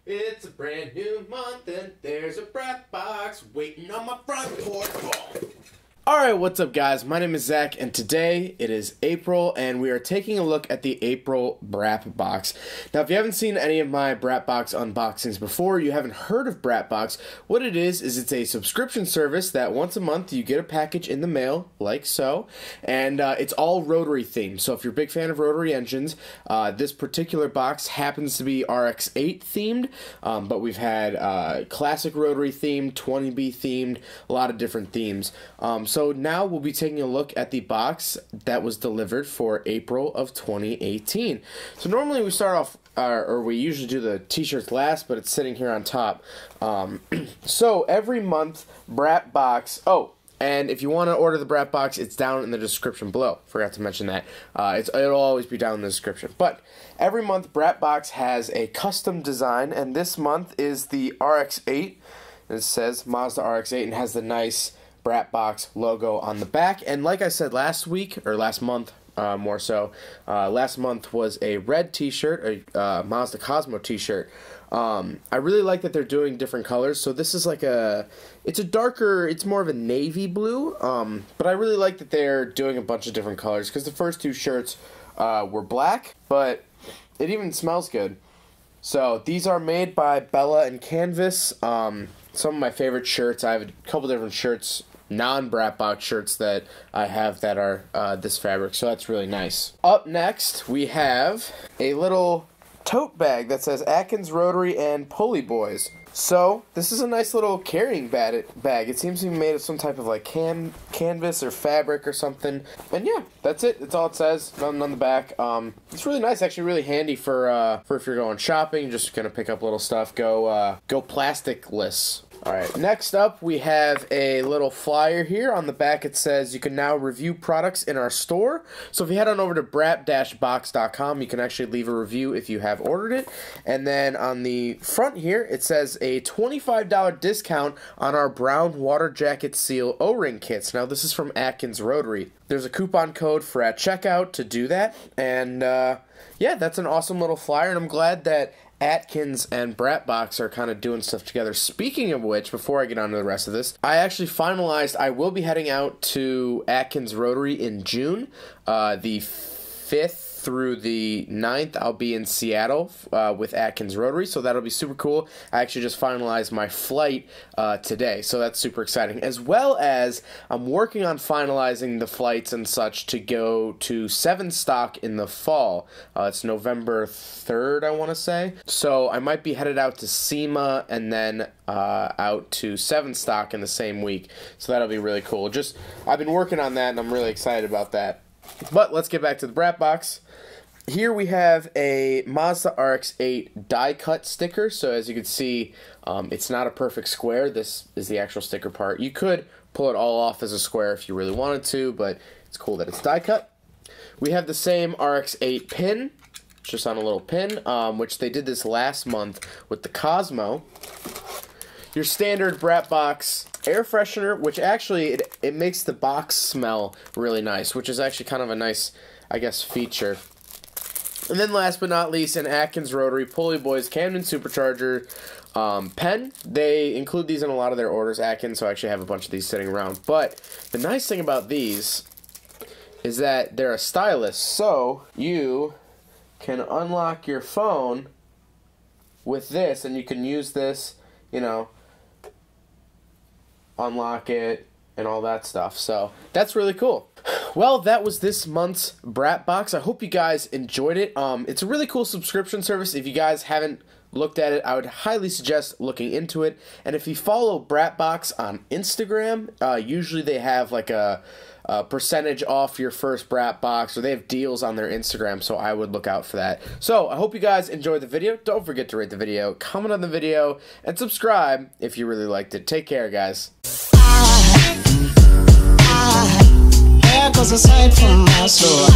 It's a brand new month and there's a Brap box waiting on my front porch. Alright, what's up guys? My name is Zach and today it is April and we are taking a look at the April Brap box. Now if you haven't seen any of my Brap box unboxings before, you haven't heard of Brap box, what it is it's a subscription service that once a month you get a package in the mail, like so, and it's all rotary themed. So if you're a big fan of rotary engines, this particular box happens to be RX-8 themed, but we've had classic rotary themed, 20B themed, a lot of different themes. So now we'll be taking a look at the box that was delivered for April of 2018. So normally we start off, or we usually do the t-shirts last, but it's sitting here on top. So every month, Brap box, and if you want to order the Brap box, it's down in the description below. Forgot to mention that. It'll always be down in the description. But every month, Brap box has a custom design, and this month is the RX-8. It says Mazda RX-8 and has the nice Brap box logo on the back. And like I said last week, or last month more so, last month was a red t-shirt, a Mazda Cosmo t-shirt. I really like that they're doing different colors. So this is like it's a darker, it's more of a navy blue, but I really like that they're doing a bunch of different colors because the first two shirts were black, but it even smells good. So these are made by Bella and Canvas. Some of my favorite shirts, I have a couple different shirts, non-Brap box shirts that I have that are this fabric, so that's really nice. Up next, we have a little tote bag that says Atkins Rotary and Pulley Boys. So, this is a nice little carrying bag. It seems to be made of some type of like canvas or fabric or something. And yeah, that's it. That's all it says. Nothing on the back. It's really nice. Actually, really handy for if you're going shopping. You're just gonna pick up little stuff. Go plasticless. Alright, next up we have a little flyer here. On the back it says you can now review products in our store. So if you head on over to brap-box.com, you can actually leave a review if you have ordered it. And then on the front here it says a $25 discount on our brown water jacket seal O-ring kits. Now this is from Atkins Rotary. There's a coupon code for at checkout to do that. And yeah, that's an awesome little flyer, and I'm glad that Atkins and Brap box are kind of doing stuff together. Speaking of which, before I get on to the rest of this, I actually finalized I will be heading out to Atkins Rotary in June. The 5th through the 9th, I'll be in Seattle with Atkins Rotary, so that'll be super cool. I actually just finalized my flight today, so that's super exciting. As well as, I'm working on finalizing the flights and such to go to 7 Stock in the fall. It's November 3rd, I want to say. So I might be headed out to SEMA and then out to 7 Stock in the same week, so that'll be really cool. I've been working on that, and I'm really excited about that. But let's get back to the Brap box. Here we have a Mazda RX-8 die cut sticker. So as you can see, it's not a perfect square. This is the actual sticker part. You could pull it all off as a square if you really wanted to, but it's cool that it's die cut. We have the same RX-8 pin, just on a little pin, which they did this last month with the Cosmo. Your standard Brap box air freshener, which actually it makes the box smell really nice, which is actually kind of a nice, I guess, feature. And then last but not least, an Atkins Rotary Pulley Boys Camden Supercharger pen. They include these in a lot of their orders, Atkins, so I actually have a bunch of these sitting around. But the nice thing about these is that they're a stylus, so you can unlock your phone with this, and you can use this, you know, unlock it and all that stuff. So that's really cool. Well, that was this month's Brap box. I hope you guys enjoyed it. It's a really cool subscription service. If you guys haven't looked at it, I would highly suggest looking into it. And if you follow Brap box on Instagram, usually they have like a percentage off your first Brap box, or they have deals on their Instagram, so I would look out for that. So I hope you guys enjoyed the video. Don't forget to rate the video, comment on the video, and subscribe if you really liked it. Take care, guys. Cause aside from my soul,